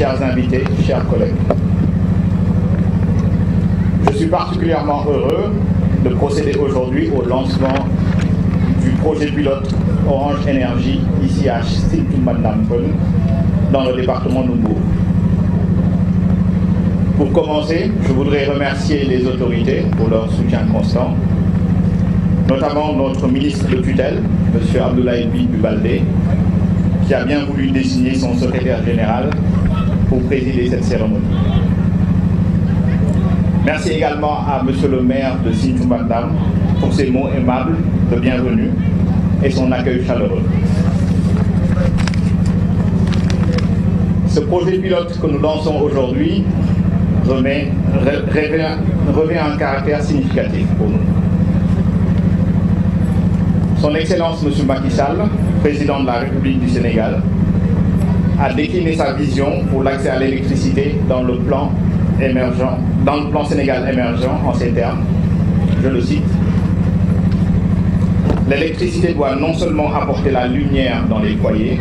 chers invités, chers collègues. Je suis particulièrement heureux de procéder aujourd'hui au lancement du projet pilote Orange Énergie ici à Sinthiou Madnampel, dans le département de Mbour. Pour commencer, je voudrais remercier les autorités pour leur soutien constant, notamment notre ministre de tutelle, M. Abdoulaye Bibi Baldé, qui a bien voulu désigner son secrétaire général pour présider cette cérémonie. Merci également à M. le maire de Sinthiou Madnampel pour ses mots aimables de bienvenue et son accueil chaleureux. Ce projet pilote que nous lançons aujourd'hui revêt un caractère significatif pour nous. Son Excellence M. Macky Sall, président de la République du Sénégal, a décliné sa vision pour l'accès à l'électricité dans le plan Sénégal émergent en ces termes. Je le cite. L'électricité doit non seulement apporter la lumière dans les foyers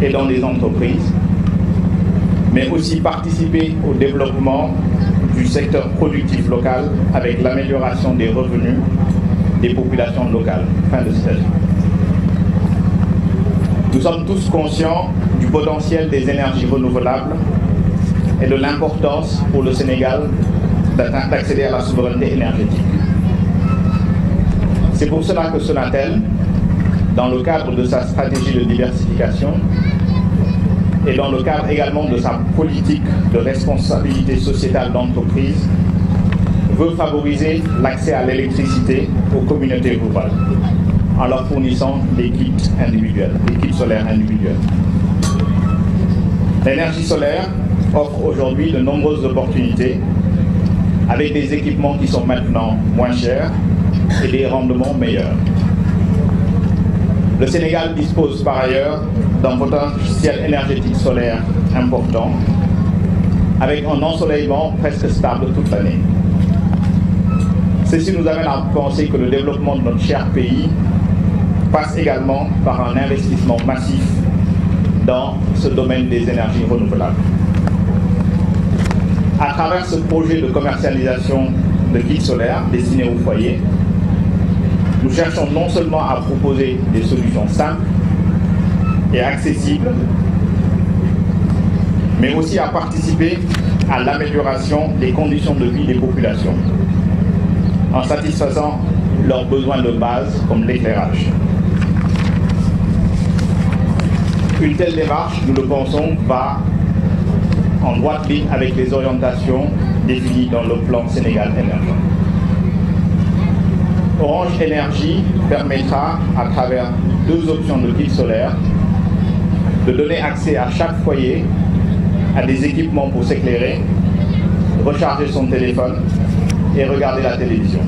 et dans les entreprises, mais aussi participer au développement du secteur productif local avec l'amélioration des revenus des populations locales. Fin de citation. Nous sommes tous conscients du potentiel des énergies renouvelables et de l'importance pour le Sénégal d'accéder à la souveraineté énergétique. C'est pour cela que Sonatel, dans le cadre de sa stratégie de diversification et dans le cadre également de sa politique de responsabilité sociétale d'entreprise, veut favoriser l'accès à l'électricité aux communautés rurales en leur fournissant des kits individuels, des kits solaires individuels. L'énergie solaire offre aujourd'hui de nombreuses opportunités avec des équipements qui sont maintenant moins chers et des rendements meilleurs. Le Sénégal dispose par ailleurs d'un potentiel énergétique solaire important avec un ensoleillement presque stable toute l'année. Ceci nous amène à penser que le développement de notre cher pays passe également par un investissement massif dans ce domaine des énergies renouvelables. À travers ce projet de commercialisation de kits solaires destinés aux foyers, nous cherchons non seulement à proposer des solutions simples et accessibles, mais aussi à participer à l'amélioration des conditions de vie des populations, en satisfaisant leurs besoins de base comme l'éclairage. Une telle démarche, nous le pensons, va en droite ligne avec les orientations définies dans le plan Sénégal émergent. Orange Énergie permettra, à travers deux options de kits solaires, de donner accès à chaque foyer à des équipements pour s'éclairer, recharger son téléphone et regarder la télévision.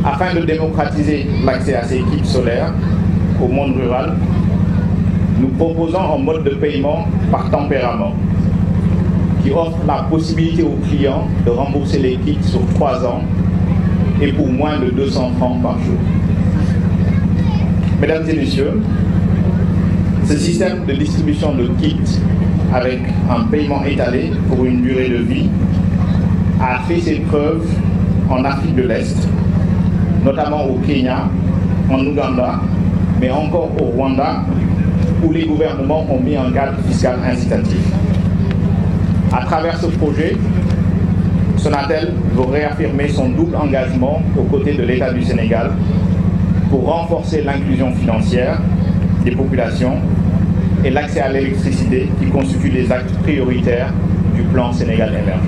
Afin de démocratiser l'accès à ces kits solaires au monde rural, nous proposons un mode de paiement par tempérament qui offre la possibilité aux clients de rembourser les kits sur 3 ans et pour moins de 200 francs par jour. Mesdames et messieurs, ce système de distribution de kits avec un paiement étalé pour une durée de vie a fait ses preuves en Afrique de l'Est, notamment au Kenya, en Ouganda, mais encore au Rwanda, où les gouvernements ont mis un cadre fiscal incitatif. À travers ce projet, Sonatel veut réaffirmer son double engagement aux côtés de l'État du Sénégal pour renforcer l'inclusion financière des populations et l'accès à l'électricité qui constituent les actes prioritaires du plan Sénégal émergent.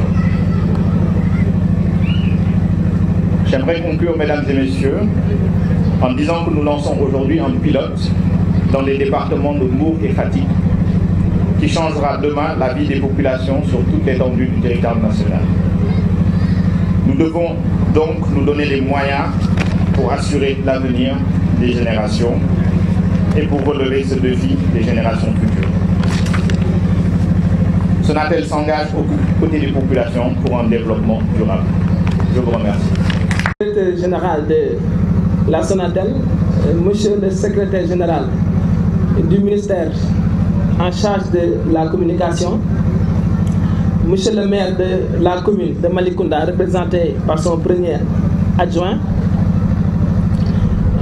J'aimerais conclure, mesdames et messieurs, en disant que nous lançons aujourd'hui un pilote dans les départements de Mbour et Fatick qui changera demain la vie des populations sur toute l'étendue du territoire national. Nous devons donc nous donner les moyens pour assurer l'avenir des générations et pour relever ce défi des générations futures. Sonatel s'engage aux côtés des populations pour un développement durable. Je vous remercie. Le secrétaire général de la Sonatel, monsieur le secrétaire général du ministère en charge de la communication, monsieur le maire de la commune de Malicounda, représenté par son premier adjoint,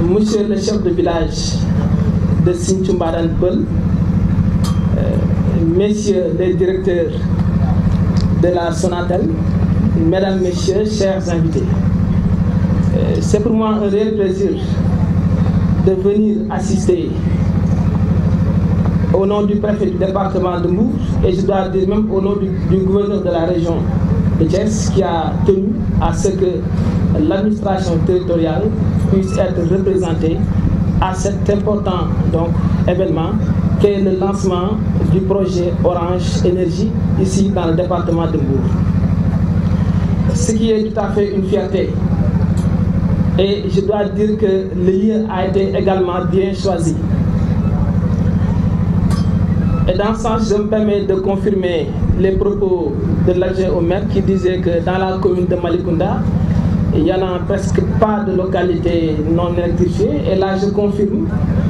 monsieur le chef de village de Sinthiou Mbarane Peul, messieurs les directeurs de la Sonatel, mesdames, messieurs, chers invités. C'est pour moi un réel plaisir de venir assister au nom du préfet du département de Mbour et je dois dire même au nom du gouverneur de la région de Thiès qui a tenu à ce que l'administration territoriale puisse être représentée à cet important événement qu'est le lancement du projet Orange Énergie ici dans le département de Mbour. Ce qui est tout à fait une fierté. Et je dois dire que le lieu a été également bien choisi. Et dans ce sens, je me permets de confirmer les propos de l'adjoint au maire qui disait que dans la commune de Malicounda, il n'y en a presque pas de localité non électrifiée. Et là, je confirme,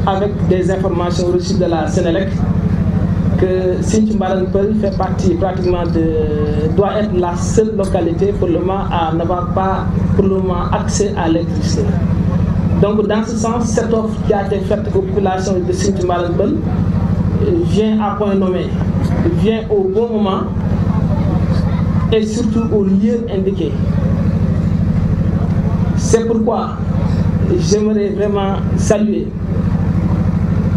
avec des informations reçues de la Sénélec, que Sinthiou Mbarane Peul fait partie pratiquement doit être la seule localité pour le moment à n'avoir pas pour le moment accès à l'électricité. Donc dans ce sens, cette offre qui a été faite aux populations de Sinthiou Mbarane Peul vient à point nommé, vient au bon moment et surtout au lieu indiqué. C'est pourquoi j'aimerais vraiment saluer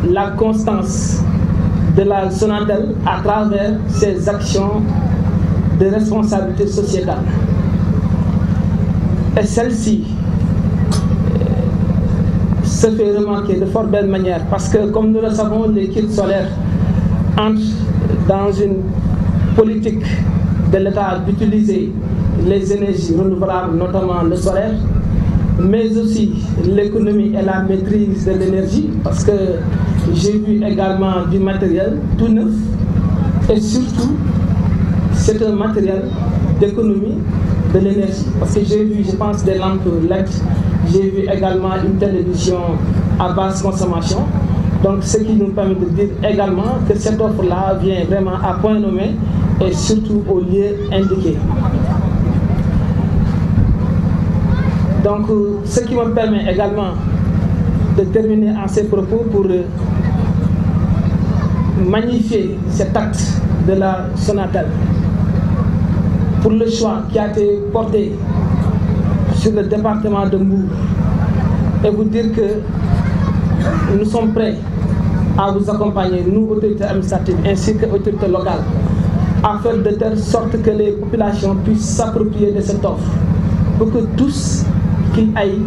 la constance de la Sonatel à travers ses actions de responsabilité sociétale. Et celle-ci se fait remarquer de fort belle manière parce que, comme nous le savons, les kits solaires entrent dans une politique de l'État d'utiliser les énergies renouvelables, notamment le solaire, mais aussi l'économie et la maîtrise de l'énergie, parce que j'ai vu également du matériel tout neuf et surtout c'est un matériel d'économie de l'énergie. Parce que j'ai vu, je pense, des lampes LED, j'ai vu également une télévision à basse consommation. Donc ce qui nous permet de dire également que cette offre-là vient vraiment à point nommé et surtout au lieu indiqué. Donc ce qui me permet également de terminer en ces propos pour magnifier cet acte de la Sonatel, pour le choix qui a été porté sur le département de Mbour, et vous dire que nous sommes prêts à vous accompagner, nous, autorités administratives, ainsi que autorités locales, à faire de telle sorte que les populations puissent s'approprier de cette offre, pour que tous qu'ils aillent,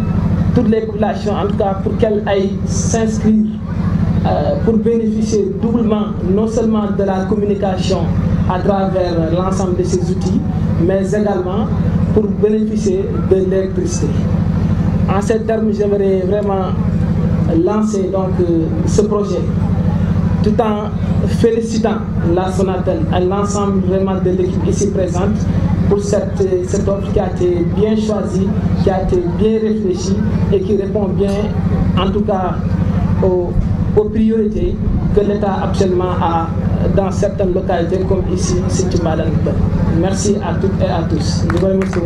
toutes les populations en tout cas, pour qu'elles aillent s'inscrire pour bénéficier doublement, non seulement de la communication à travers l'ensemble de ces outils, mais également pour bénéficier de l'électricité. En ces termes, j'aimerais vraiment lancer ce projet, tout en félicitant la Sonatel et l'ensemble vraiment de l'équipe ici présente pour cette offre qui a été bien choisie, qui a été bien réfléchie et qui répond bien, en tout cas, aux priorités que l'État actuellement a dans certaines localités comme ici, Sinthiou Mbarane Peul. Merci à toutes et à tous. Je vous remercie.